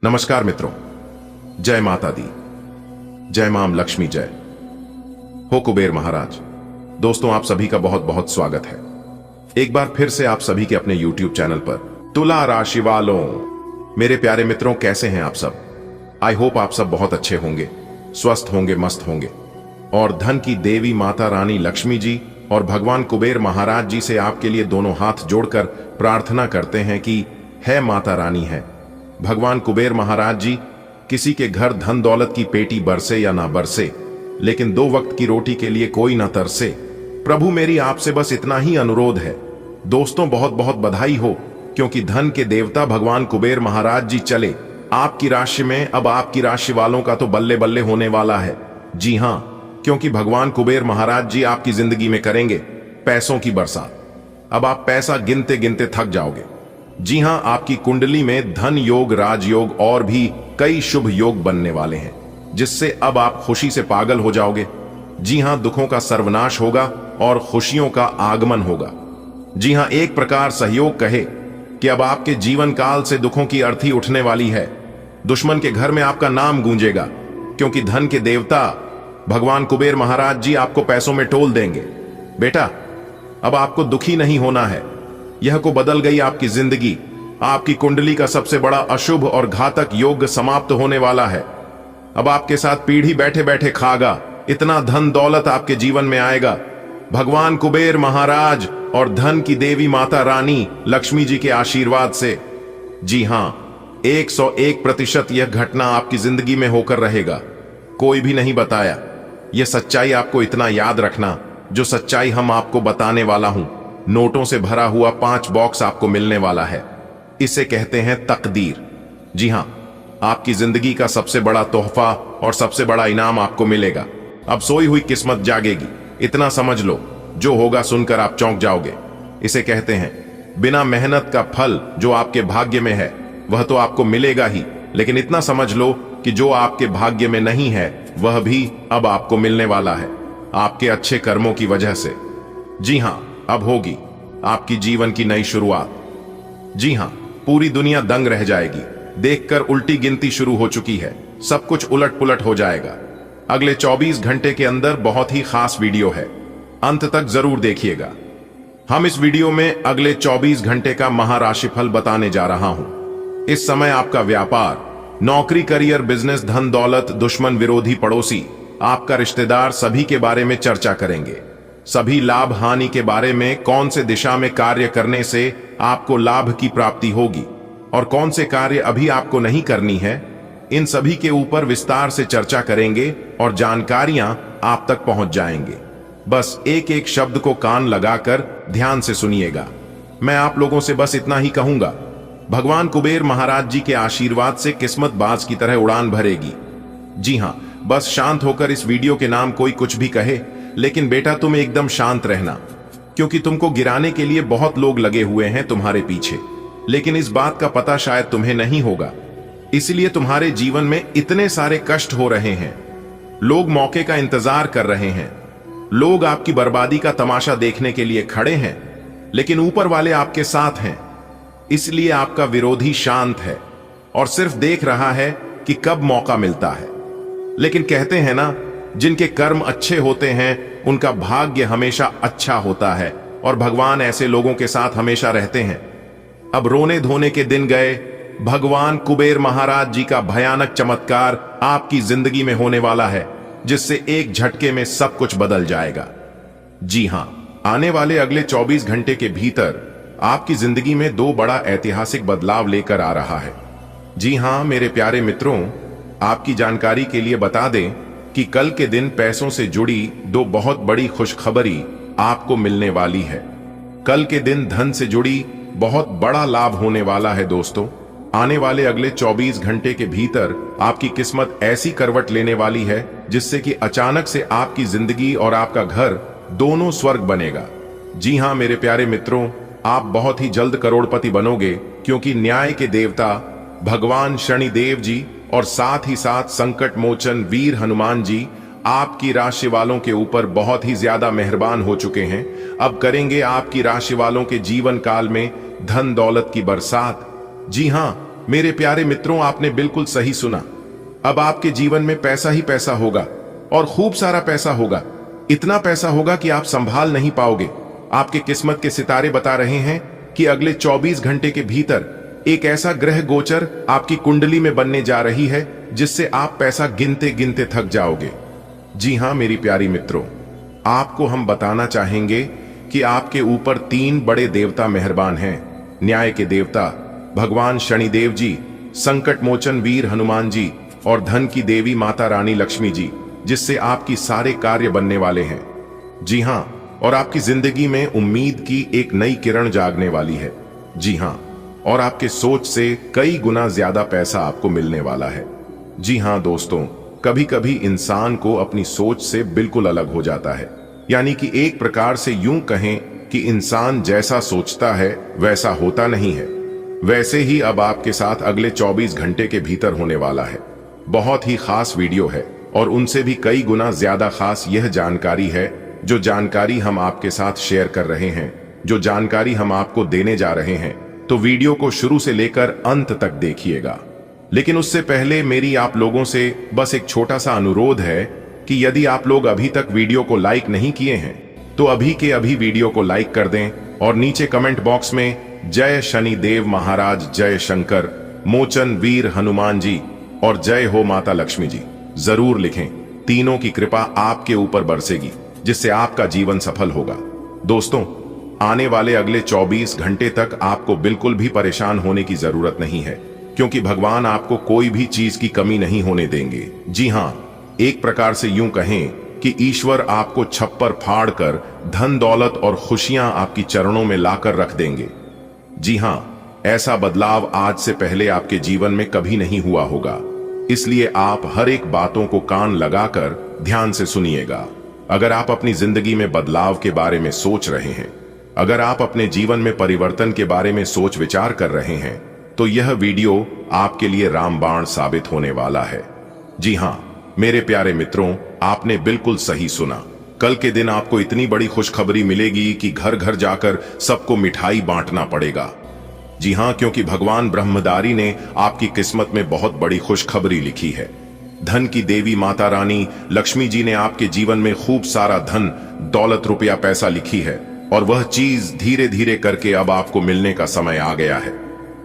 नमस्कार मित्रों, जय माता दी, जय मां लक्ष्मी, जय हो कुबेर महाराज। दोस्तों, आप सभी का बहुत बहुत स्वागत है एक बार फिर से आप सभी के अपने YouTube चैनल पर। तुला राशि वालों, मेरे प्यारे मित्रों, कैसे हैं आप सब? आई होप आप सब बहुत अच्छे होंगे, स्वस्थ होंगे, मस्त होंगे। और धन की देवी माता रानी लक्ष्मी जी और भगवान कुबेर महाराज जी से आपके लिए दोनों हाथ जोड़कर प्रार्थना करते हैं कि है माता रानी है, भगवान कुबेर महाराज जी, किसी के घर धन दौलत की पेटी बरसे या ना बरसे, लेकिन दो वक्त की रोटी के लिए कोई ना तरसे। प्रभु, मेरी आपसे बस इतना ही अनुरोध है। दोस्तों, बहुत बहुत बधाई हो, क्योंकि धन के देवता भगवान कुबेर महाराज जी चले आपकी राशि में। अब आपकी राशि वालों का तो बल्ले बल्ले होने वाला है। जी हां, क्योंकि भगवान कुबेर महाराज जी आपकी जिंदगी में करेंगे पैसों की बरसात। अब आप पैसा गिनते गिनते थक जाओगे। जी हां, आपकी कुंडली में धन योग, राजयोग और भी कई शुभ योग बनने वाले हैं, जिससे अब आप खुशी से पागल हो जाओगे। जी हां, दुखों का सर्वनाश होगा और खुशियों का आगमन होगा। जी हां, एक प्रकार सहयोग कहे कि अब आपके जीवन काल से दुखों की अर्थी उठने वाली है। दुश्मन के घर में आपका नाम गूंजेगा, क्योंकि धन के देवता भगवान कुबेर महाराज जी आपको पैसों में टोल देंगे। बेटा, अब आपको दुखी नहीं होना है। यह को बदल गई आपकी जिंदगी। आपकी कुंडली का सबसे बड़ा अशुभ और घातक योग समाप्त होने वाला है। अब आपके साथ पीढ़ी बैठे बैठे खागा। इतना धन दौलत आपके जीवन में आएगा भगवान कुबेर महाराज और धन की देवी माता रानी लक्ष्मी जी के आशीर्वाद से। जी हां, 101% यह घटना आपकी जिंदगी में होकर रहेगा। कोई भी नहीं बताया। यह सच्चाई आपको इतना याद रखना, जो सच्चाई हम आपको बताने वाला हूं। नोटों से भरा हुआ 5 बॉक्स आपको मिलने वाला है। इसे कहते हैं तकदीर। जी हां, आपकी जिंदगी का सबसे बड़ा तोहफा और सबसे बड़ा इनाम आपको मिलेगा। अब सोई हुई किस्मत जागेगी, इतना समझ लो। जो होगा सुनकर आप चौंक जाओगे। इसे कहते हैं बिना मेहनत का फल जो आपके भाग्य में है वह तो आपको मिलेगा ही, लेकिन इतना समझ लो कि जो आपके भाग्य में नहीं है वह भी अब आपको मिलने वाला है, आपके अच्छे कर्मों की वजह से। जी हां, अब होगी आपकी जीवन की नई शुरुआत। जी हां, पूरी दुनिया दंग रह जाएगी। देखकर उल्टी गिनती शुरू हो चुकी है। सब कुछ उलट पुलट हो जाएगा। अगले 24 घंटे के अंदर बहुत ही खास वीडियो है, अंत तक जरूर देखिएगा। हम इस वीडियो में अगले 24 घंटे का महाराशिफल बताने जा रहा हूं। इस समय आपका व्यापार, नौकरी, करियर, बिजनेस, धन दौलत, दुश्मन, विरोधी, पड़ोसी, आपका रिश्तेदार, सभी के बारे में चर्चा करेंगे। सभी लाभ हानि के बारे में, कौन से दिशा में कार्य करने से आपको लाभ की प्राप्ति होगी और कौन से कार्य अभी आपको नहीं करनी है, इन सभी के ऊपर विस्तार से चर्चा करेंगे और जानकारियां आप तक पहुंच जाएंगे। बस एक एक शब्द को कान लगाकर ध्यान से सुनिएगा। मैं आप लोगों से बस इतना ही कहूंगा, भगवान कुबेर महाराज जी के आशीर्वाद से किस्मत बाज की तरह उड़ान भरेगी। जी हां, बस शांत होकर इस वीडियो के नाम कोई कुछ भी कहे, लेकिन बेटा तुम एकदम शांत रहना, क्योंकि तुमको गिराने के लिए बहुत लोग लगे हुए हैं तुम्हारे पीछे, लेकिन इस बात का पता शायद तुम्हें नहीं होगा। इसलिए तुम्हारे जीवन में इतने सारे कष्ट हो रहे हैं। लोग मौके का इंतजार कर रहे हैं। लोग आपकी बर्बादी का तमाशा देखने के लिए खड़े हैं, लेकिन ऊपर वाले आपके साथ हैं। इसलिए आपका विरोधी शांत है और सिर्फ देख रहा है कि कब मौका मिलता है। लेकिन कहते हैं ना, जिनके कर्म अच्छे होते हैं उनका भाग्य हमेशा अच्छा होता है, और भगवान ऐसे लोगों के साथ हमेशा रहते हैं। अब रोने धोने के दिन गए। भगवान कुबेर महाराज जी का भयानक चमत्कार आपकी जिंदगी में होने वाला है, जिससे एक झटके में सब कुछ बदल जाएगा। जी हां, आने वाले अगले 24 घंटे के भीतर आपकी जिंदगी में 2 बड़ा ऐतिहासिक बदलाव लेकर आ रहा है। जी हां मेरे प्यारे मित्रों, आपकी जानकारी के लिए बता दें कि कल के दिन पैसों से जुड़ी 2 बहुत बड़ी खुशखबरी आपको मिलने वाली है। कल के दिन धन से जुड़ी बहुत बड़ा लाभ होने वाला है। दोस्तों, आने वाले अगले 24 घंटे के भीतर आपकी किस्मत ऐसी करवट लेने वाली है, जिससे कि अचानक से आपकी जिंदगी और आपका घर दोनों स्वर्ग बनेगा। जी हां मेरे प्यारे मित्रों, आप बहुत ही जल्द करोड़पति बनोगे, क्योंकि न्याय के देवता भगवान शनिदेव जी और साथ ही साथ संकट मोचन वीर हनुमान जी आपकी राशि वालों के ऊपर बहुत ही ज्यादा मेहरबान हो चुके हैं। अब करेंगे आपकी राशि वालों के जीवन काल में धन दौलत की बरसात। जी हां मेरे प्यारे मित्रों, आपने बिल्कुल सही सुना। अब आपके जीवन में पैसा ही पैसा होगा और खूब सारा पैसा होगा। इतना पैसा होगा कि आप संभाल नहीं पाओगे। आपके किस्मत के सितारे बता रहे हैं कि अगले 24 घंटे के भीतर एक ऐसा ग्रह गोचर आपकी कुंडली में बनने जा रही है जिससे आप पैसा गिनते गिनते थक जाओगे। जी हां मेरी प्यारी मित्रों, आपको हम बताना चाहेंगे कि आपके ऊपर 3 बड़े देवता मेहरबान हैं। न्याय के देवता भगवान शनिदेव जी, संकट मोचन वीर हनुमान जी और धन की देवी माता रानी लक्ष्मी जी, जिससे आपकी सारे कार्य बनने वाले हैं। जी हां, और आपकी जिंदगी में उम्मीद की एक नई किरण जागने वाली है। जी हां, और आपके सोच से कई गुना ज्यादा पैसा आपको मिलने वाला है। जी हां दोस्तों, कभी कभी इंसान को अपनी सोच से बिल्कुल अलग हो जाता है। यानी कि एक प्रकार से यूं कहें कि इंसान जैसा सोचता है वैसा होता नहीं है। वैसे ही अब आपके साथ अगले 24 घंटे के भीतर होने वाला है। बहुत ही खास वीडियो है और उनसे भी कई गुना ज्यादा खास यह जानकारी है, जो जानकारी हम आपके साथ शेयर कर रहे हैं, जो जानकारी हम आपको देने जा रहे हैं। तो वीडियो को शुरू से लेकर अंत तक देखिएगा। लेकिन उससे पहले मेरी आप लोगों से बस एक छोटा सा अनुरोध है कि यदि आप लोग अभी तक वीडियो को लाइक नहीं किए हैं तो अभी के अभी वीडियो को लाइक कर दें और नीचे कमेंट बॉक्स में जय शनि देव महाराज, जय शंकर मोचन वीर हनुमान जी और जय हो माता लक्ष्मी जी जरूर लिखें। तीनों की कृपा आपके ऊपर बरसेगी, जिससे आपका जीवन सफल होगा। दोस्तों, आने वाले अगले 24 घंटे तक आपको बिल्कुल भी परेशान होने की जरूरत नहीं है, क्योंकि भगवान आपको कोई भी चीज की कमी नहीं होने देंगे। जी हां, एक प्रकार से यूं कहें कि ईश्वर आपको छप्पर फाड़ कर धन दौलत और खुशियां आपकी चरणों में लाकर रख देंगे। जी हां, ऐसा बदलाव आज से पहले आपके जीवन में कभी नहीं हुआ होगा। इसलिए आप हर एक बातों को कान लगाकर ध्यान से सुनिएगा। अगर आप अपनी जिंदगी में बदलाव के बारे में सोच रहे हैं, अगर आप अपने जीवन में परिवर्तन के बारे में सोच विचार कर रहे हैं, तो यह वीडियो आपके लिए रामबाण साबित होने वाला है। जी हां मेरे प्यारे मित्रों, आपने बिल्कुल सही सुना। कल के दिन आपको इतनी बड़ी खुशखबरी मिलेगी कि घर घर जाकर सबको मिठाई बांटना पड़ेगा। जी हां, क्योंकि भगवान ब्रह्मदारी ने आपकी किस्मत में बहुत बड़ी खुशखबरी लिखी है। धन की देवी माता रानी लक्ष्मी जी ने आपके जीवन में खूब सारा धन दौलत रुपया पैसा लिखी है, और वह चीज धीरे धीरे करके अब आपको मिलने का समय आ गया है।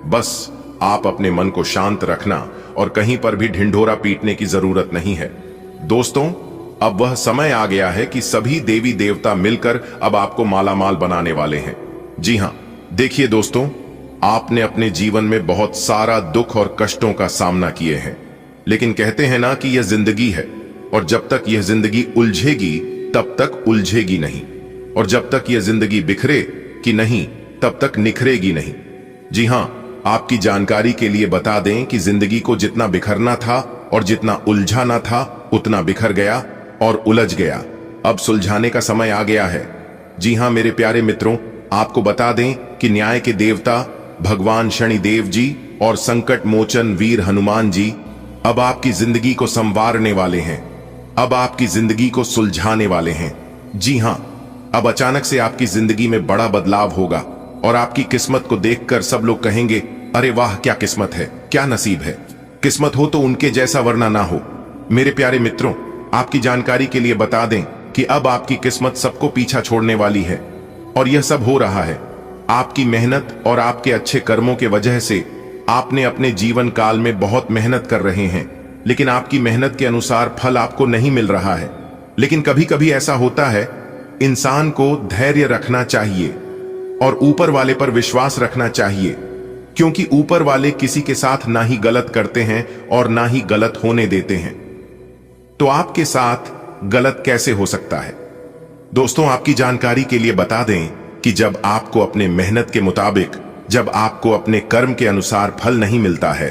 बस आप अपने मन को शांत रखना और कहीं पर भी ढिंढोरा पीटने की जरूरत नहीं है। दोस्तों, अब वह समय आ गया है कि सभी देवी देवता मिलकर अब आपको मालामाल बनाने वाले हैं। जी हां, देखिए दोस्तों, आपने अपने जीवन में बहुत सारा दुख और कष्टों का सामना किए हैं, लेकिन कहते हैं ना कि यह जिंदगी है, और जब तक यह जिंदगी उलझेगी तब तक उलझेगी नहीं, और जब तक यह जिंदगी बिखरे कि नहीं तब तक निखरेगी नहीं। जी हां, आपकी जानकारी के लिए बता दें कि जिंदगी को जितना बिखरना था और जितना उलझाना था उतना बिखर गया और उलझ गया। अब सुलझाने का समय आ गया है। जी हां मेरे प्यारे मित्रों, आपको बता दें कि न्याय के देवता भगवान शनिदेव जी और संकट मोचन वीर हनुमान जी अब आपकी जिंदगी को संवारने वाले हैं। अब आपकी जिंदगी को सुलझाने वाले हैं। जी हां, अब अचानक से आपकी जिंदगी में बड़ा बदलाव होगा और आपकी किस्मत को देखकर सब लोग कहेंगे, अरे वाह क्या किस्मत है, क्या नसीब है। किस्मत हो तो उनके जैसा, वरना ना हो। मेरे प्यारे मित्रों, आपकी जानकारी के लिए बता दें कि अब आपकी किस्मत सबको पीछा छोड़ने वाली है, और यह सब हो रहा है आपकी मेहनत और आपके अच्छे कर्मों के वजह से। आपने अपने जीवन काल में बहुत मेहनत कर रहे हैं, लेकिन आपकी मेहनत के अनुसार फल आपको नहीं मिल रहा है। लेकिन कभी कभी ऐसा होता है, इंसान को धैर्य रखना चाहिए और ऊपर वाले पर विश्वास रखना चाहिए, क्योंकि ऊपर वाले किसी के साथ ना ही गलत करते हैं और ना ही गलत होने देते हैं। तो आपके साथ गलत कैसे हो सकता है? दोस्तों, आपकी जानकारी के लिए बता दें कि जब आपको अपने मेहनत के मुताबिक, जब आपको अपने कर्म के अनुसार फल नहीं मिलता है,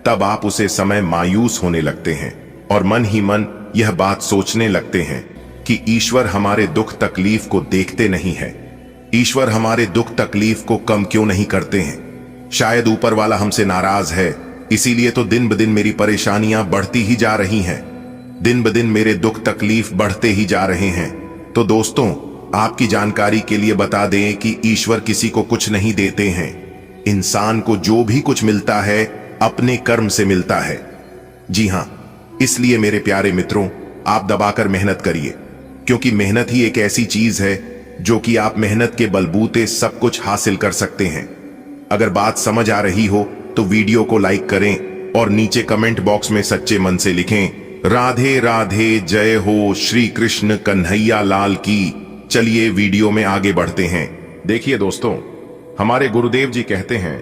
तब आप उसे समय मायूस होने लगते हैं और मन ही मन यह बात सोचने लगते हैं कि ईश्वर हमारे दुख तकलीफ को देखते नहीं है। ईश्वर हमारे दुख तकलीफ को कम क्यों नहीं करते हैं? शायद ऊपर वाला हमसे नाराज है, इसीलिए तो दिन ब दिन मेरी परेशानियां बढ़ती ही जा रही हैं, दिन ब दिन मेरे दुख तकलीफ बढ़ते ही जा रहे हैं। तो दोस्तों, आपकी जानकारी के लिए बता दें कि ईश्वर किसी को कुछ नहीं देते हैं। इंसान को जो भी कुछ मिलता है अपने कर्म से मिलता है। जी हां, इसलिए मेरे प्यारे मित्रों, आप दबाकर मेहनत करिए, क्योंकि मेहनत ही एक ऐसी चीज है जो कि आप मेहनत के बलबूते सब कुछ हासिल कर सकते हैं। अगर बात समझ आ रही हो तो वीडियो को लाइक करें और नीचे कमेंट बॉक्स में सच्चे मन से लिखें, राधे राधे, जय हो श्री कृष्ण कन्हैया लाल की। चलिए वीडियो में आगे बढ़ते हैं। देखिए दोस्तों, हमारे गुरुदेव जी कहते हैं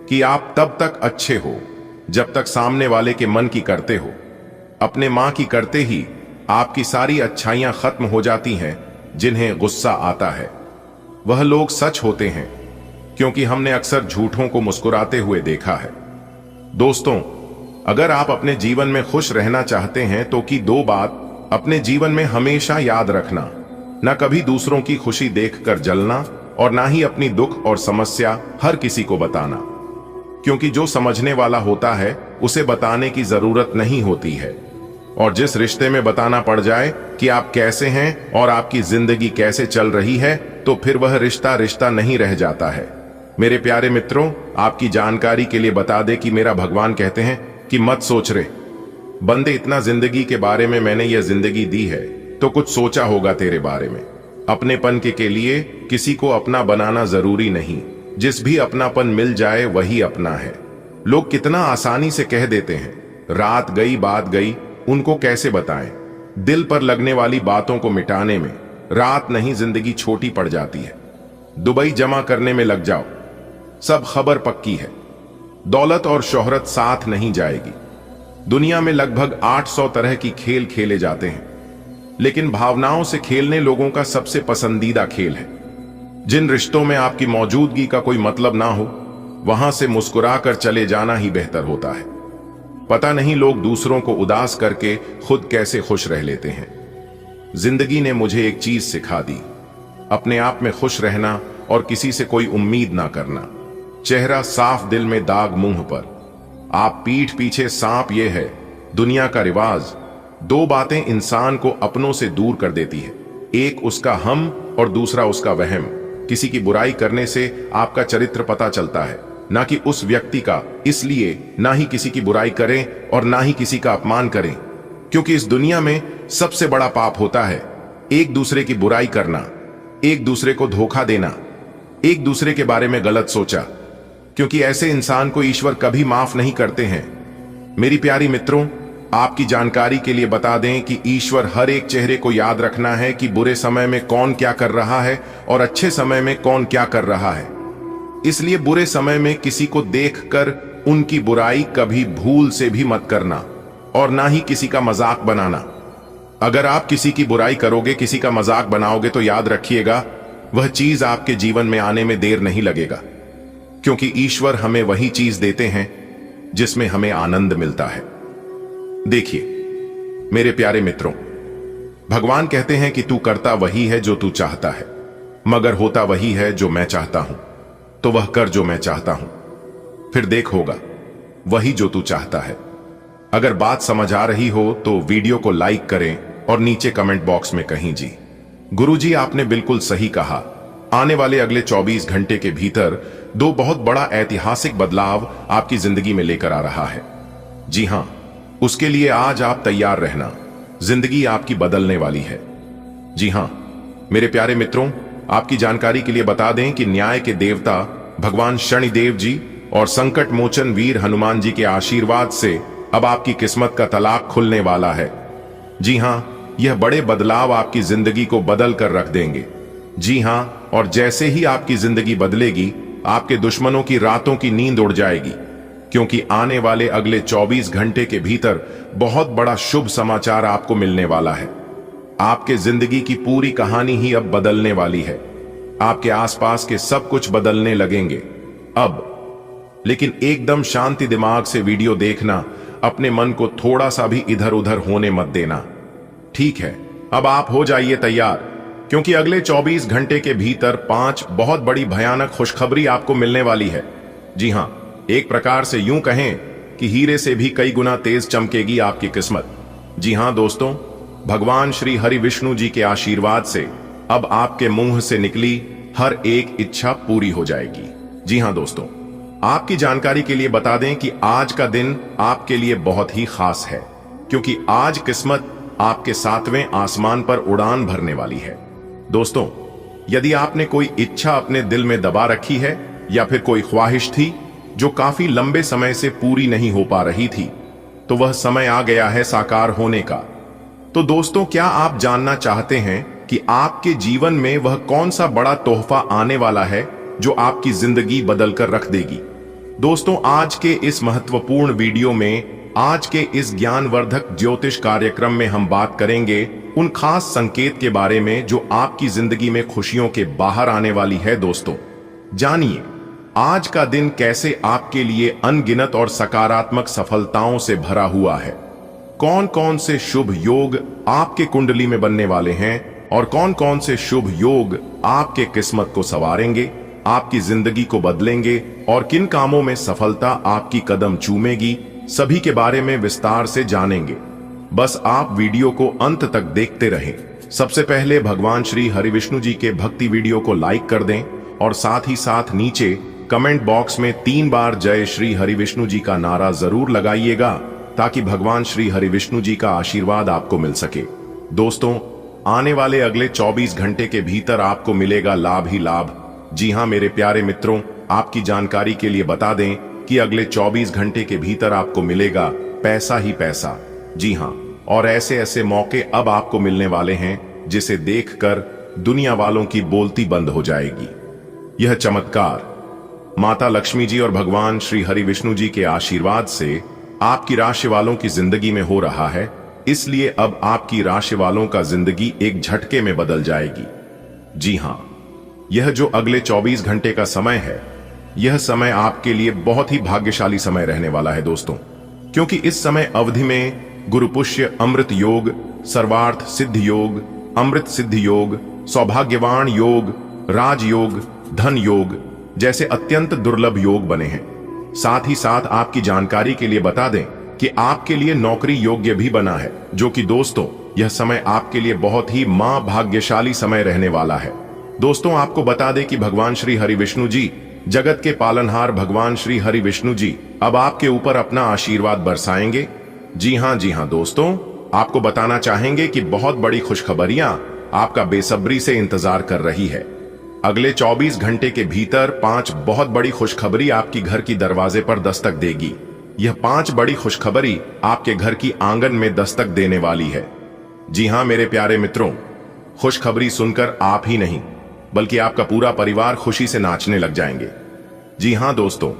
कि आप तब तक अच्छे हो जब तक सामने वाले के मन की करते हो। अपने मां की करते ही आपकी सारी अच्छाइयां खत्म हो जाती हैं। जिन्हें गुस्सा आता है वह लोग सच होते हैं, क्योंकि हमने अक्सर झूठों को मुस्कुराते हुए देखा है। दोस्तों, अगर आप अपने जीवन में खुश रहना चाहते हैं तो कि दो बात अपने जीवन में हमेशा याद रखना, न कभी दूसरों की खुशी देखकर जलना और ना ही अपनी दुख और समस्या हर किसी को बताना, क्योंकि जो समझने वाला होता है उसे बताने की जरूरत नहीं होती है। और जिस रिश्ते में बताना पड़ जाए कि आप कैसे हैं और आपकी जिंदगी कैसे चल रही है, तो फिर वह रिश्ता रिश्ता नहीं रह जाता है। मेरे प्यारे मित्रों, आपकी जानकारी के लिए बता दे कि मेरा भगवान कहते हैं कि मत सोच रे बंदे, इतना जिंदगी के बारे में मैंने यह जिंदगी दी है तो कुछ सोचा होगा तेरे बारे में। अपनेपन के लिए किसी को अपना बनाना जरूरी नहीं, जिस भी अपनापन मिल जाए वही अपना है। लोग कितना आसानी से कह देते हैं, रात गई बात गई, उनको कैसे बताएं। दिल पर लगने वाली बातों को मिटाने में रात नहीं, जिंदगी छोटी पड़ जाती है। दुबई जमा करने में लग जाओ, सब खबर पक्की है। दौलत और शोहरत साथ नहीं जाएगी। दुनिया में लगभग 800 तरह की खेल खेले जाते हैं, लेकिन भावनाओं से खेलने लोगों का सबसे पसंदीदा खेल है। जिन रिश्तों में आपकी मौजूदगी का कोई मतलब ना हो, वहां से मुस्कुराकर चले जाना ही बेहतर होता है। पता नहीं लोग दूसरों को उदास करके खुद कैसे खुश रह लेते हैं। जिंदगी ने मुझे एक चीज सिखा दी, अपने आप में खुश रहना और किसी से कोई उम्मीद ना करना। चेहरा साफ, दिल में दाग, मुंह पर आप पीठ पीछे सांप, ये है दुनिया का रिवाज। दो बातें इंसान को अपनों से दूर कर देती है, एक उसका हम और दूसरा उसका वहम। किसी की बुराई करने से आपका चरित्र पता चलता है, ना कि उस व्यक्ति का। इसलिए ना ही किसी की बुराई करें और ना ही किसी का अपमान करें, क्योंकि इस दुनिया में सबसे बड़ा पाप होता है एक दूसरे की बुराई करना, एक दूसरे को धोखा देना, एक दूसरे के बारे में गलत सोचा, क्योंकि ऐसे इंसान को ईश्वर कभी माफ नहीं करते हैं। मेरी प्यारी मित्रों, आपकी जानकारी के लिए बता दें कि ईश्वर हर एक चेहरे को याद रखना है कि बुरे समय में कौन क्या कर रहा है और अच्छे समय में कौन क्या कर रहा है। इसलिए बुरे समय में किसी को देखकर उनकी बुराई कभी भूल से भी मत करना और ना ही किसी का मजाक बनाना। अगर आप किसी की बुराई करोगे, किसी का मजाक बनाओगे, तो याद रखिएगा वह चीज आपके जीवन में आने में देर नहीं लगेगा, क्योंकि ईश्वर हमें वही चीज देते हैं जिसमें हमें आनंद मिलता है। देखिए मेरे प्यारे मित्रों, भगवान कहते हैं कि तू करता वही है जो तू चाहता है, मगर होता वही है जो मैं चाहता हूं। तो वह कर जो मैं चाहता हूं, फिर देख होगा वही जो तू चाहता है। अगर बात समझ आ रही हो तो वीडियो को लाइक करें और नीचे कमेंट बॉक्स में कहीं जी। गुरुजी, आपने बिल्कुल सही कहा। आने वाले अगले 24 घंटे के भीतर दो बहुत बड़ा ऐतिहासिक बदलाव आपकी जिंदगी में लेकर आ रहा है। जी हां, उसके लिए आज आप तैयार रहना। जिंदगी आपकी बदलने वाली है। जी हां मेरे प्यारे मित्रों, आपकी जानकारी के लिए बता दें कि न्याय के देवता भगवान शनिदेव जी और संकट मोचन वीर हनुमान जी के आशीर्वाद से अब आपकी किस्मत का तलाक खुलने वाला है। जी हां, यह बड़े बदलाव आपकी जिंदगी को बदल कर रख देंगे। जी हां, और जैसे ही आपकी जिंदगी बदलेगी, आपके दुश्मनों की रातों की नींद उड़ जाएगी, क्योंकि आने वाले अगले 24 घंटे के भीतर बहुत बड़ा शुभ समाचार आपको मिलने वाला है। आपके जिंदगी की पूरी कहानी ही अब बदलने वाली है। आपके आसपास के सब कुछ बदलने लगेंगे अब। लेकिन एकदम शांति दिमाग से वीडियो देखना, अपने मन को थोड़ा सा भी इधर उधर होने मत देना। ठीक है, अब आप हो जाइए तैयार, क्योंकि अगले 24 घंटे के भीतर 5 बहुत बड़ी भयानक खुशखबरी आपको मिलने वाली है। जी हां, एक प्रकार से यूं कहें कि हीरे से भी कई गुना तेज चमकेगी आपकी किस्मत। जी हां दोस्तों, भगवान श्री हरि विष्णु जी के आशीर्वाद से अब आपके मुंह से निकली हर एक इच्छा पूरी हो जाएगी। जी हां दोस्तों, आपकी जानकारी के लिए बता दें कि आज का दिन आपके लिए बहुत ही खास है, क्योंकि आज किस्मत आपके 7वें आसमान पर उड़ान भरने वाली है। दोस्तों, यदि आपने कोई इच्छा अपने दिल में दबा रखी है या फिर कोई ख्वाहिश थी जो काफी लंबे समय से पूरी नहीं हो पा रही थी, तो वह समय आ गया है साकार होने का। तो दोस्तों, क्या आप जानना चाहते हैं कि आपके जीवन में वह कौन सा बड़ा तोहफा आने वाला है जो आपकी जिंदगी बदल कर रख देगी? दोस्तों, आज के इस महत्वपूर्ण वीडियो में, आज के इस ज्ञानवर्धक ज्योतिष कार्यक्रम में हम बात करेंगे उन खास संकेत के बारे में जो आपकी जिंदगी में खुशियों के बाहर आने वाली है। दोस्तों, जानिए आज का दिन कैसे आपके लिए अनगिनत और सकारात्मक सफलताओं से भरा हुआ है। कौन कौन से शुभ योग आपके कुंडली में बनने वाले हैं और कौन कौन से शुभ योग आपके किस्मत को संवारेंगे, आपकी जिंदगी को बदलेंगे और किन कामों में सफलता आपकी कदम चूमेगी, सभी के बारे में विस्तार से जानेंगे। बस आप वीडियो को अंत तक देखते रहें। सबसे पहले भगवान श्री हरिविष्णु जी के भक्ति वीडियो को लाइक कर दें और साथ ही साथ नीचे कमेंट बॉक्स में 3 बार जय श्री हरिविष्णु जी का नारा जरूर लगाइएगा, ताकि भगवान श्री हरिविष्णु जी का आशीर्वाद आपको मिल सके। दोस्तों, आने वाले अगले 24 घंटे के भीतर आपको मिलेगा लाभ ही लाभ। जी हां मेरे प्यारे मित्रों, आपकी जानकारी के लिए बता दें कि अगले 24 घंटे के भीतर आपको मिलेगा पैसा ही पैसा। जी हां, और ऐसे ऐसे मौके अब आपको मिलने वाले हैं जिसे देखकर दुनिया वालों की बोलती बंद हो जाएगी। यह चमत्कार माता लक्ष्मी जी और भगवान श्री हरिविष्णु जी के आशीर्वाद से आपकी राशि वालों की जिंदगी में हो रहा है, इसलिए अब आपकी राशि वालों का जिंदगी एक झटके में बदल जाएगी। जी हां, यह जो अगले 24 घंटे का समय है, यह समय आपके लिए बहुत ही भाग्यशाली समय रहने वाला है दोस्तों, क्योंकि इस समय अवधि में गुरुपुष्य अमृत योग, सर्वार्थ सिद्ध योग, अमृत सिद्ध योग, सौभाग्यवान योग, राजयोग, धन योग जैसे अत्यंत दुर्लभ योग बने हैं। साथ ही साथ आपकी जानकारी के लिए बता दें कि आपके लिए नौकरी योग्य भी बना है, जो कि दोस्तों यह समय आपके लिए बहुत ही भाग्यशाली समय रहने वाला है। दोस्तों, आपको बता दें कि भगवान श्री हरिविष्णु जी, जगत के पालनहार भगवान श्री हरिविष्णु जी अब आपके ऊपर अपना आशीर्वाद बरसाएंगे। जी हां दोस्तों, आपको बताना चाहेंगे कि बहुत बड़ी खुशखबरियां आपका बेसब्री से इंतजार कर रही है। अगले 24 घंटे के भीतर 5 बहुत बड़ी खुशखबरी आपकी घर की दरवाजे पर दस्तक देगी। यह 5 बड़ी खुशखबरी आपके घर की आंगन में दस्तक देने वाली है। जी हां मेरे प्यारे मित्रों, खुशखबरी सुनकर आप ही नहीं बल्कि आपका पूरा परिवार खुशी से नाचने लग जाएंगे। जी हां दोस्तों,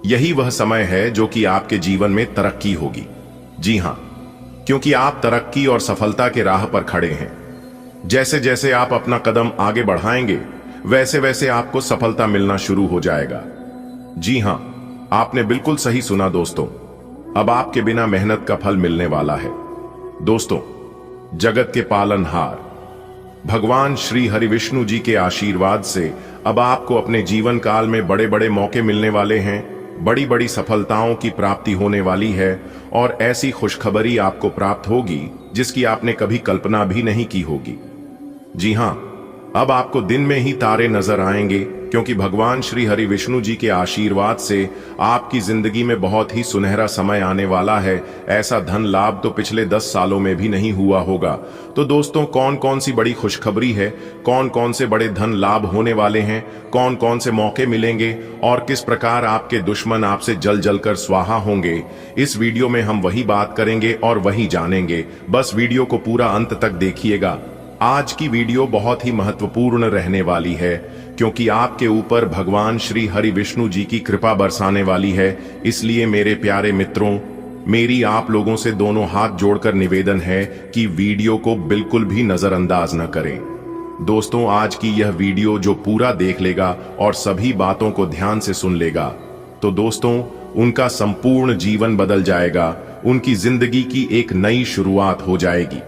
यही वह समय है जो कि आपके जीवन में तरक्की होगी। जी हां, क्योंकि आप तरक्की और सफलता के राह पर खड़े हैं। जैसे जैसे आप अपना कदम आगे बढ़ाएंगे, वैसे वैसे आपको सफलता मिलना शुरू हो जाएगा। जी हां, आपने बिल्कुल सही सुना दोस्तों, अब आपके बिना मेहनत का फल मिलने वाला है। दोस्तों, जगत के पालनहार भगवान श्री हरिविष्णु जी के आशीर्वाद से अब आपको अपने जीवन काल में बड़े बड़े मौके मिलने वाले हैं, बड़ी बड़ी सफलताओं की प्राप्ति होने वाली है और ऐसी खुशखबरी आपको प्राप्त होगी जिसकी आपने कभी कल्पना भी नहीं की होगी। जी हां, अब आपको दिन में ही तारे नजर आएंगे, क्योंकि भगवान श्री हरिविष्णु जी के आशीर्वाद से आपकी जिंदगी में बहुत ही सुनहरा समय आने वाला है। ऐसा धन लाभ तो पिछले 10 सालों में भी नहीं हुआ होगा। तो दोस्तों, कौन कौन सी बड़ी खुशखबरी है, कौन कौन से बड़े धन लाभ होने वाले हैं, कौन कौन से मौके मिलेंगे और किस प्रकार आपके दुश्मन आपसे जल जल कर स्वाहा होंगे, इस वीडियो में हम वही बात करेंगे और वही जानेंगे। बस वीडियो को पूरा अंत तक देखिएगा। आज की वीडियो बहुत ही महत्वपूर्ण रहने वाली है, क्योंकि आपके ऊपर भगवान श्री हरिविष्णु जी की कृपा बरसाने वाली है। इसलिए मेरे प्यारे मित्रों, मेरी आप लोगों से दोनों हाथ जोड़कर निवेदन है कि वीडियो को बिल्कुल भी नजरअंदाज न करें। दोस्तों, आज की यह वीडियो जो पूरा देख लेगा और सभी बातों को ध्यान से सुन लेगा, तो दोस्तों उनका संपूर्ण जीवन बदल जाएगा, उनकी जिंदगी की एक नई शुरुआत हो जाएगी।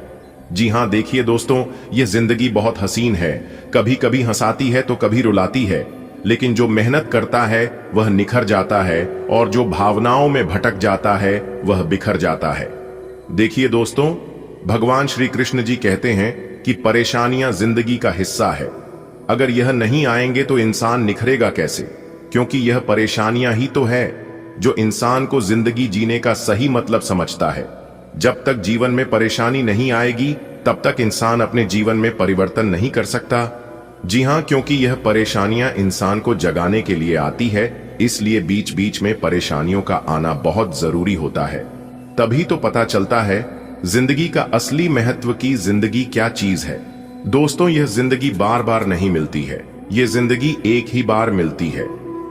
जी हां, देखिए दोस्तों, ये जिंदगी बहुत हसीन है, कभी कभी हंसाती है तो कभी रुलाती है, लेकिन जो मेहनत करता है वह निखर जाता है और जो भावनाओं में भटक जाता है वह बिखर जाता है। देखिए दोस्तों, भगवान श्री कृष्ण जी कहते हैं कि परेशानियां जिंदगी का हिस्सा है। अगर यह नहीं आएंगे तो इंसान निखरेगा कैसे? क्योंकि यह परेशानियां ही तो है जो इंसान को जिंदगी जीने का सही मतलब समझता है। जब तक जीवन में परेशानी नहीं आएगी तब तक इंसान अपने जीवन में परिवर्तन नहीं कर सकता। जी हां, क्योंकि यह परेशानियां इंसान को जगाने के लिए आती है, इसलिए बीच बीच में परेशानियों का आना बहुत जरूरी होता है। तभी तो पता चलता है जिंदगी का असली महत्व की जिंदगी क्या चीज है। दोस्तों, यह जिंदगी बार बार नहीं मिलती है, यह जिंदगी एक ही बार मिलती है।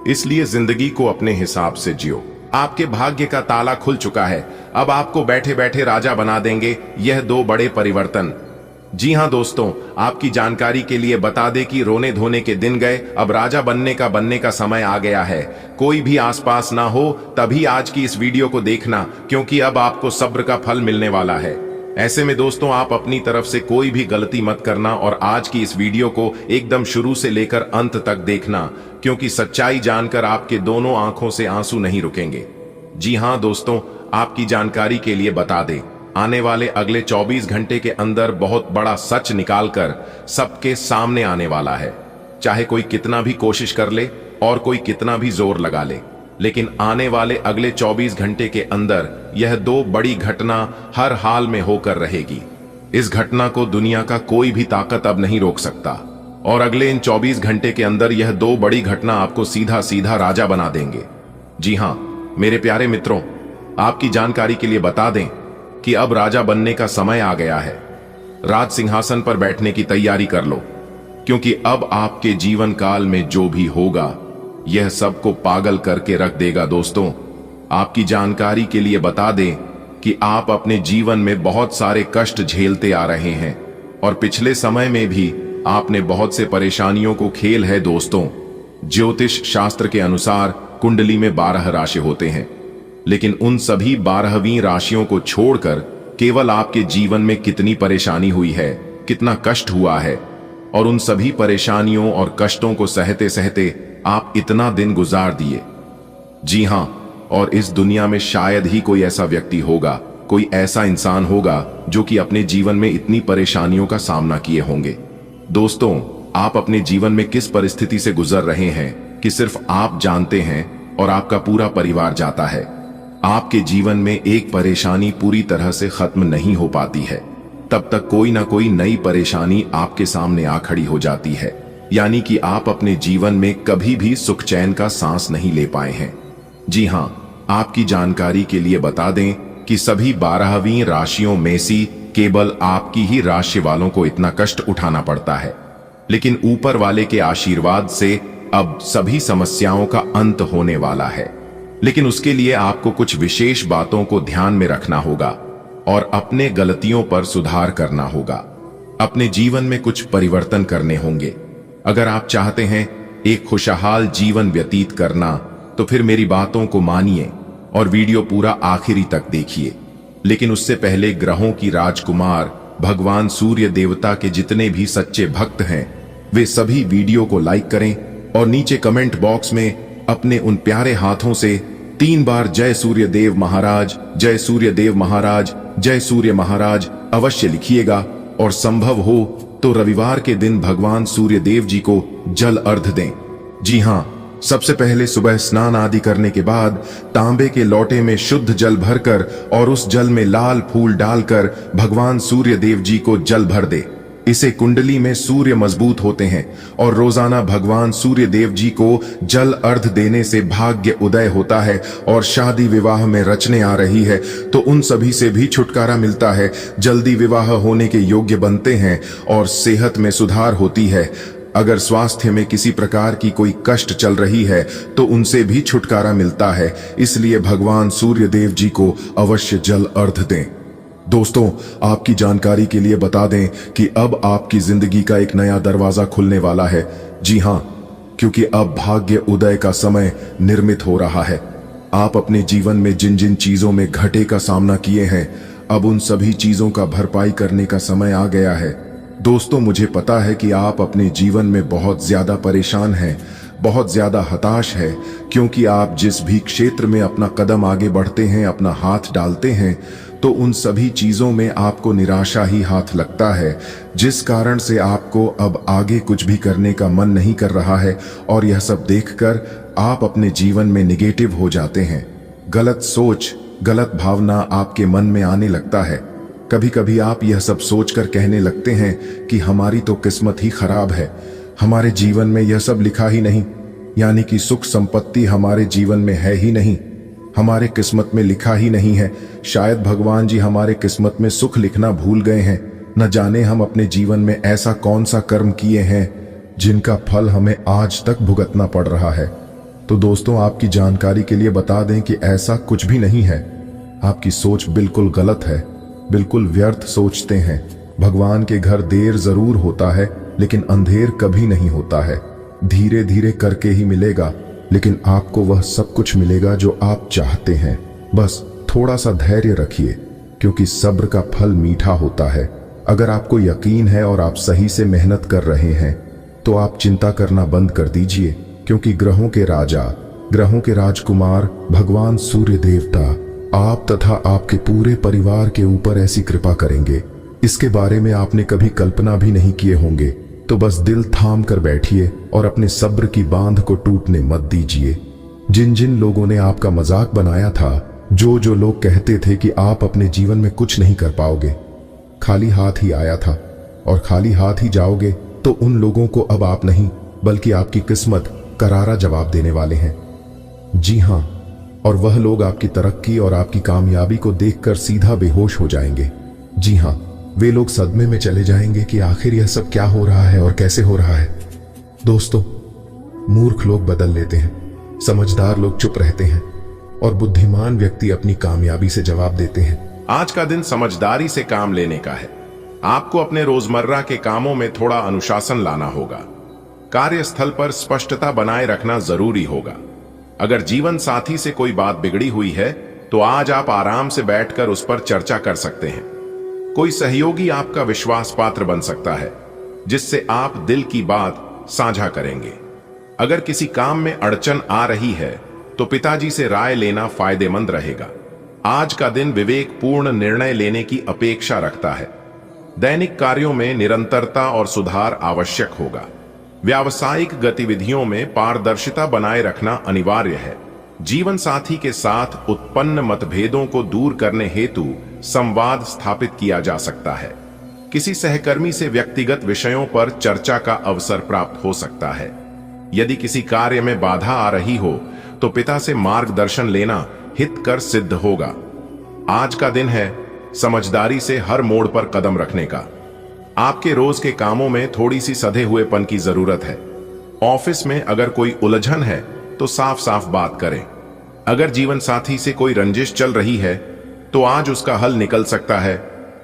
इसलिए जिंदगी को अपने हिसाब से जियो। आपके भाग्य का ताला खुल चुका है, अब आपको बैठे बैठे राजा बना देंगे यह 2 बड़े परिवर्तन। जी हां दोस्तों, आपकी जानकारी के लिए बता दें कि रोने धोने के दिन गए, अब राजा बनने का समय आ गया है। कोई भी आसपास ना हो तभी आज की इस वीडियो को देखना, क्योंकि अब आपको सब्र का फल मिलने वाला है। ऐसे में दोस्तों, आप अपनी तरफ से कोई भी गलती मत करना और आज की इस वीडियो को एकदम शुरू से लेकर अंत तक देखना, क्योंकि सच्चाई जानकर आपके दोनों आंखों से आंसू नहीं रुकेंगे। जी हां दोस्तों, आपकी जानकारी के लिए बता दें, आने वाले अगले 24 घंटे के अंदर बहुत बड़ा सच निकालकर सबके सामने आने वाला है। चाहे कोई कितना भी कोशिश कर ले और कोई कितना भी जोर लगा ले, लेकिन आने वाले अगले 24 घंटे के अंदर यह 2 बड़ी घटना हर हाल में होकर रहेगी। इस घटना को दुनिया का कोई भी ताकत अब नहीं रोक सकता और अगले इन 24 घंटे के अंदर यह 2 बड़ी घटना आपको सीधा सीधा राजा बना देंगे। जी हां मेरे प्यारे मित्रों, आपकी जानकारी के लिए बता दें कि अब राजा बनने का समय आ गया है। राज सिंहासन पर बैठने की तैयारी कर लो, क्योंकि अब आपके जीवन काल में जो भी होगा यह सबको पागल करके रख देगा। दोस्तों, आपकी जानकारी के लिए बता दें कि आप अपने जीवन में बहुत सारे कष्ट झेलते आ रहे हैं और पिछले समय में भी आपने बहुत से परेशानियों को खेल है। दोस्तों, ज्योतिष शास्त्र के अनुसार कुंडली में 12 राशि होते हैं, लेकिन उन सभी 12वीं राशियों को छोड़कर केवल आपके जीवन में कितनी परेशानी हुई है, कितना कष्ट हुआ है, और उन सभी परेशानियों और कष्टों को सहते सहते आप इतना दिन गुजार दिए। जी हां, और इस दुनिया में शायद ही कोई ऐसा व्यक्ति होगा, कोई ऐसा इंसान होगा जो कि अपने जीवन में इतनी परेशानियों का सामना किए होंगे। दोस्तों, आप अपने जीवन में किस परिस्थिति से गुजर रहे हैं कि सिर्फ आप जानते हैं और आपका पूरा परिवार जाता है। आपके जीवन में एक परेशानी पूरी तरह से खत्म नहीं हो पाती है, तब तक कोई ना कोई नई परेशानी आपके सामने आ खड़ी हो जाती है, यानी कि आप अपने जीवन में कभी भी सुख चैन का सांस नहीं ले पाए हैं। जी हां, आपकी जानकारी के लिए बता दें कि सभी 12वीं राशियों में से केवल आपकी ही राशि वालों को इतना कष्ट उठाना पड़ता है, लेकिन ऊपर वाले के आशीर्वाद से अब सभी समस्याओं का अंत होने वाला है। लेकिन उसके लिए आपको कुछ विशेष बातों को ध्यान में रखना होगा और अपने गलतियों पर सुधार करना होगा। अपने जीवन में कुछ परिवर्तन करने होंगे। अगर आप चाहते हैं एक खुशहाल जीवन व्यतीत करना, तो फिर मेरी बातों को मानिए और वीडियो पूरा आखिरी तक देखिए। लेकिन उससे पहले ग्रहों की राजकुमार भगवान सूर्य देवता के जितने भी सच्चे भक्त हैं, वे सभी वीडियो को लाइक करें और नीचे कमेंट बॉक्स में अपने उन प्यारे हाथों से 3 बार जय सूर्य देव महाराज, जय सूर्य देव महाराज, जय सूर्य महाराज अवश्य लिखिएगा। और संभव हो तो रविवार के दिन भगवान सूर्य देव जी को जल अर्घ दें। जी हां, सबसे पहले सुबह स्नान आदि करने के बाद तांबे के लोटे में शुद्ध जल भरकर और उस जल में लाल फूल डालकर भगवान सूर्य देव जी को जल भर दे। इसे कुंडली में सूर्य मजबूत होते हैं और रोजाना भगवान सूर्य देव जी को जल अर्घ देने से भाग्य उदय होता है और शादी विवाह में रचने आ रही है तो उन सभी से भी छुटकारा मिलता है, जल्दी विवाह होने के योग्य बनते हैं और सेहत में सुधार होती है। अगर स्वास्थ्य में किसी प्रकार की कोई कष्ट चल रही है तो उनसे भी छुटकारा मिलता है, इसलिए भगवान सूर्य देव जी को अवश्य जल अर्घ दें। दोस्तों, आपकी जानकारी के लिए बता दें कि अब आपकी जिंदगी का एक नया दरवाजा खुलने वाला है। जी हां, क्योंकि अब भाग्य उदय का समय निर्मित हो रहा है। आप अपने जीवन में जिन जिन चीजों में घाटे का सामना किए हैं, अब उन सभी चीजों का भरपाई करने का समय आ गया है। दोस्तों, मुझे पता है कि आप अपने जीवन में बहुत ज्यादा परेशान हैं, बहुत ज्यादा हताश है, क्योंकि आप जिस भी क्षेत्र में अपना कदम आगे बढ़ते हैं, अपना हाथ डालते हैं, तो उन सभी चीजों में आपको निराशा ही हाथ लगता है, जिस कारण से आपको अब आगे कुछ भी करने का मन नहीं कर रहा है। और यह सब देखकर आप अपने जीवन में निगेटिव हो जाते हैं। गलत सोच, गलत भावना आपके मन में आने लगता है। कभी कभी आप यह सब सोचकर कहने लगते हैं कि हमारी तो किस्मत ही खराब है, हमारे जीवन में यह सब लिखा ही नहीं, यानी कि सुख संपत्ति हमारे जीवन में है ही नहीं, हमारे किस्मत में लिखा ही नहीं है। शायद भगवान जी हमारे किस्मत में सुख लिखना भूल गए हैं। न जाने हम अपने जीवन में ऐसा कौन सा कर्म किए हैं जिनका फल हमें आज तक भुगतना पड़ रहा है। तो दोस्तों, आपकी जानकारी के लिए बता दें कि ऐसा कुछ भी नहीं है। आपकी सोच बिल्कुल गलत है, बिल्कुल व्यर्थ सोचते हैं। भगवान के घर देर जरूर होता है, लेकिन अंधेर कभी नहीं होता है। धीरे धीरे करके ही मिलेगा, लेकिन आपको वह सब कुछ मिलेगा जो आप चाहते हैं। बस थोड़ा सा धैर्य रखिए, क्योंकि सब्र का फल मीठा होता है। अगर आपको यकीन है और आप सही से मेहनत कर रहे हैं, तो आप चिंता करना बंद कर दीजिए, क्योंकि ग्रहों के राजा, ग्रहों के राजकुमार भगवान सूर्य देवता आप तथा आपके पूरे परिवार के ऊपर ऐसी कृपा करेंगे, इसके बारे में आपने कभी कल्पना भी नहीं किए होंगे। तो बस दिल थाम कर बैठिए और अपने सब्र की बांध को टूटने मत दीजिए। जिन जिन लोगों ने आपका मजाक बनाया था, जो जो लोग कहते थे कि आप अपने जीवन में कुछ नहीं कर पाओगे, खाली हाथ ही आया था और खाली हाथ ही जाओगे, तो उन लोगों को अब आप नहीं बल्कि आपकी किस्मत करारा जवाब देने वाले हैं। जी हां, और वह लोग आपकी तरक्की और आपकी कामयाबी को देखकर सीधा बेहोश हो जाएंगे। जी हां, वे लोग सदमे में चले जाएंगे कि आखिर यह सब क्या हो रहा है और कैसे हो रहा है। दोस्तों, मूर्ख लोग बदल लेते हैं, समझदार लोग चुप रहते हैं और बुद्धिमान व्यक्ति अपनी कामयाबी से जवाब देते हैं। आज का दिन समझदारी से काम लेने का है। आपको अपने रोजमर्रा के कामों में थोड़ा अनुशासन लाना होगा। कार्यस्थल पर स्पष्टता बनाए रखना जरूरी होगा। अगर जीवन साथी से कोई बात बिगड़ी हुई है, तो आज आप आराम से बैठकर उस पर चर्चा कर सकते हैं। कोई सहयोगी आपका विश्वास पात्र बन सकता है, जिससे आप दिल की बात साझा करेंगे। अगर किसी काम में अड़चन आ रही है, तो पिताजी से राय लेना फायदेमंद रहेगा। आज का दिन विवेकपूर्ण निर्णय लेने की अपेक्षा रखता है। दैनिक कार्यों में निरंतरता और सुधार आवश्यक होगा। व्यावसायिक गतिविधियों में पारदर्शिता बनाए रखना अनिवार्य है। जीवन साथी के साथ उत्पन्न मतभेदों को दूर करने हेतु संवाद स्थापित किया जा सकता है। किसी सहकर्मी से व्यक्तिगत विषयों पर चर्चा का अवसर प्राप्त हो सकता है। यदि किसी कार्य में बाधा आ रही हो, तो पिता से मार्गदर्शन लेना हितकर सिद्ध होगा। आज का दिन है समझदारी से हर मोड़ पर कदम रखने का। आपके रोज के कामों में थोड़ी सी सधे हुएपन की जरूरत है। ऑफिस में अगर कोई उलझन है, तो साफ साफ बात करें। अगर जीवन साथी से कोई रंजिश चल रही है, तो आज उसका हल निकल सकता है।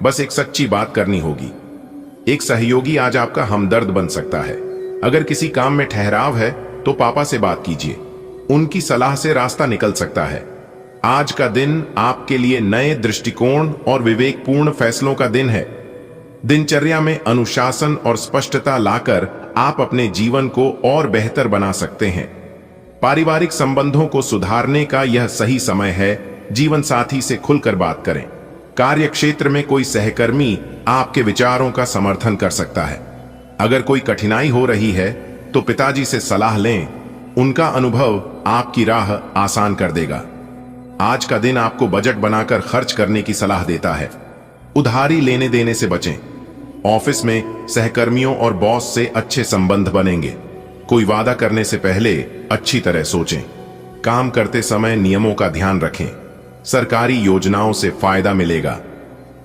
बस एक सच्ची बात करनी होगी। एक सहयोगी आज आपका हमदर्द बन सकता है। अगर किसी काम में ठहराव है, तो पापा से बात कीजिए, उनकी सलाह से रास्ता निकल सकता है। आज का दिन आपके लिए नए दृष्टिकोण और विवेकपूर्ण फैसलों का दिन है। दिनचर्या में अनुशासन और स्पष्टता लाकर आप अपने जीवन को और बेहतर बना सकते हैं। पारिवारिक संबंधों को सुधारने का यह सही समय है। जीवन साथी से खुलकर बात करें। कार्य क्षेत्र में कोई सहकर्मी आपके विचारों का समर्थन कर सकता है। अगर कोई कठिनाई हो रही है, तो पिताजी से सलाह लें, उनका अनुभव आपकी राह आसान कर देगा। आज का दिन आपको बजट बनाकर खर्च करने की सलाह देता है। उधारी लेने देने से बचें। ऑफिस में सहकर्मियों और बॉस से अच्छे संबंध बनेंगे। कोई वादा करने से पहले अच्छी तरह सोचें। काम करते समय नियमों का ध्यान रखें। सरकारी योजनाओं से फायदा मिलेगा।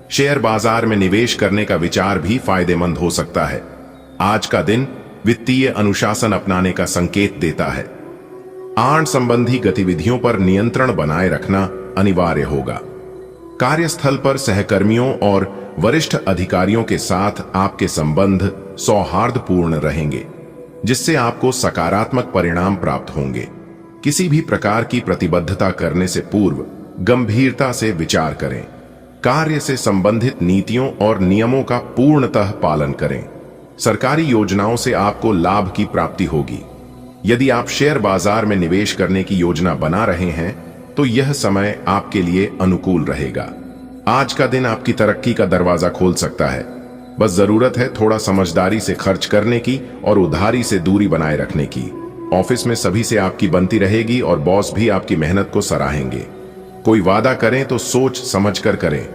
शेयर बाजार में निवेश करने का विचार भी फायदेमंद हो सकता है। आज का दिन वित्तीय अनुशासन अपनाने का संकेत देता है। आड़ संबंधी गतिविधियों पर नियंत्रण बनाए रखना अनिवार्य होगा। कार्यस्थल पर सहकर्मियों और वरिष्ठ अधिकारियों के साथ आपके संबंध सौहार्दपूर्ण रहेंगे, जिससे आपको सकारात्मक परिणाम प्राप्त होंगे। किसी भी प्रकार की प्रतिबद्धता करने से पूर्व गंभीरता से विचार करें। कार्य से संबंधित नीतियों और नियमों का पूर्णतः पालन करें। सरकारी योजनाओं से आपको लाभ की प्राप्ति होगी। यदि आप शेयर बाजार में निवेश करने की योजना बना रहे हैं तो यह समय आपके लिए अनुकूल रहेगा। आज का दिन आपकी तरक्की का दरवाजा खोल सकता है। बस जरूरत है थोड़ा समझदारी से खर्च करने की और उधारी से दूरी बनाए रखने की। ऑफिस में सभी से आपकी बनती रहेगी और बॉस भी आपकी मेहनत को सराहेंगे। कोई वादा करें तो सोच समझकर करें,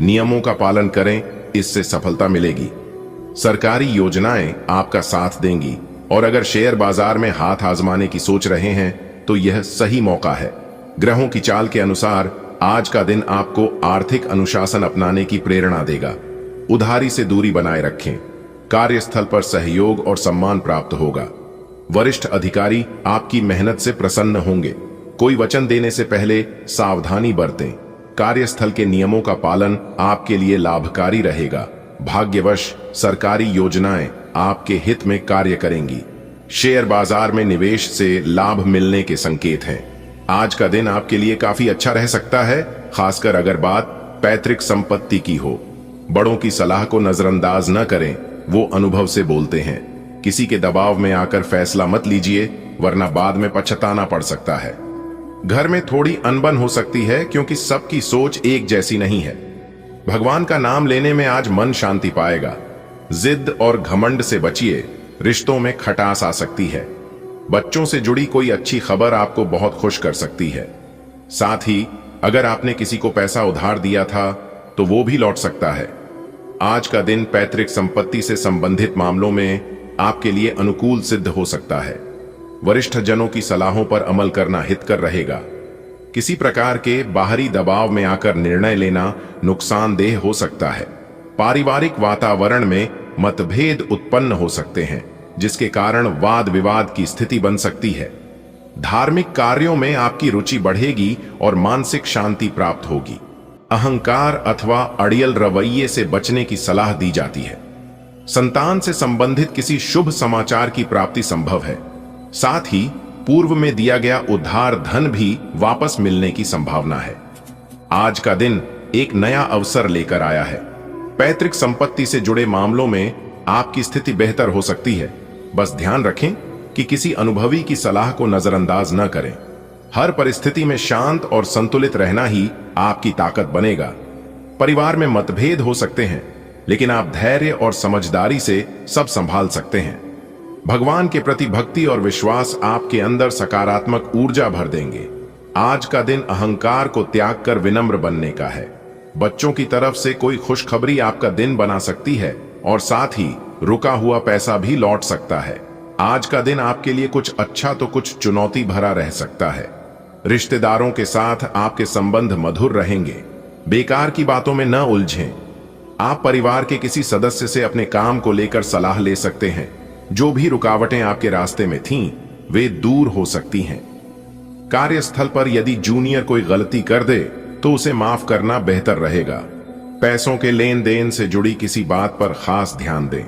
नियमों का पालन करें, इससे सफलता मिलेगी। सरकारी योजनाएं आपका साथ देंगी और अगर शेयर बाजार में हाथ आजमाने की सोच रहे हैं तो यह सही मौका है। ग्रहों की चाल के अनुसार आज का दिन आपको आर्थिक अनुशासन अपनाने की प्रेरणा देगा। उधारी से दूरी बनाए रखें। कार्यस्थल पर सहयोग और सम्मान प्राप्त होगा। वरिष्ठ अधिकारी आपकी मेहनत से प्रसन्न होंगे। कोई वचन देने से पहले सावधानी बरतें। कार्यस्थल के नियमों का पालन आपके लिए लाभकारी रहेगा। भाग्यवश सरकारी योजनाएं आपके हित में कार्य करेंगी। शेयर बाजार में निवेश से लाभ मिलने के संकेत हैं। आज का दिन आपके लिए काफी अच्छा रह सकता है, खासकर अगर बात पैतृक संपत्ति की हो। बड़ों की सलाह को नजरअंदाज न करें, वो अनुभव से बोलते हैं। किसी के दबाव में आकर फैसला मत लीजिए, वरना बाद में पछताना पड़ सकता है। घर में थोड़ी अनबन हो सकती है क्योंकि सबकी सोच एक जैसी नहीं है। भगवान का नाम लेने में आज मन शांति पाएगा। जिद और घमंड से बचिए, रिश्तों में खटास आ सकती है। बच्चों से जुड़ी कोई अच्छी खबर आपको बहुत खुश कर सकती है। साथ ही अगर आपने किसी को पैसा उधार दिया था तो वो भी लौट सकता है। आज का दिन पैतृक संपत्ति से संबंधित मामलों में आपके लिए अनुकूल सिद्ध हो सकता है। वरिष्ठ जनों की सलाहों पर अमल करना हितकर रहेगा। किसी प्रकार के बाहरी दबाव में आकर निर्णय लेना नुकसानदेह हो सकता है। पारिवारिक वातावरण में मतभेद उत्पन्न हो सकते हैं, जिसके कारण वाद विवाद की स्थिति बन सकती है। धार्मिक कार्यों में आपकी रुचि बढ़ेगी और मानसिक शांति प्राप्त होगी। अहंकार अथवा अड़ियल रवैये से बचने की सलाह दी जाती है। संतान से संबंधित किसी शुभ समाचार की प्राप्ति संभव है। साथ ही पूर्व में दिया गया उधार धन भी वापस मिलने की संभावना है। आज का दिन एक नया अवसर लेकर आया है। पैतृक संपत्ति से जुड़े मामलों में आपकी स्थिति बेहतर हो सकती है। बस ध्यान रखें कि किसी अनुभवी की सलाह को नजरअंदाज न करें। हर परिस्थिति में शांत और संतुलित रहना ही आपकी ताकत बनेगा। परिवार में मतभेद हो सकते हैं, लेकिन आप धैर्य और समझदारी से सब संभाल सकते हैं। भगवान के प्रति भक्ति और विश्वास आपके अंदर सकारात्मक ऊर्जा भर देंगे। आज का दिन अहंकार को त्याग कर विनम्र बनने का है। बच्चों की तरफ से कोई खुशखबरी आपका दिन बना सकती है और साथ ही रुका हुआ पैसा भी लौट सकता है। आज का दिन आपके लिए कुछ अच्छा तो कुछ चुनौती भरा रह सकता है। रिश्तेदारों के साथ आपके संबंध मधुर रहेंगे। बेकार की बातों में न उलझें। आप परिवार के किसी सदस्य से अपने काम को लेकर सलाह ले सकते हैं। जो भी रुकावटें आपके रास्ते में थीं, वे दूर हो सकती हैं। कार्यस्थल पर यदि जूनियर कोई गलती कर दे तो उसे माफ करना बेहतर रहेगा। पैसों के लेन देन से जुड़ी किसी बात पर खास ध्यान दें।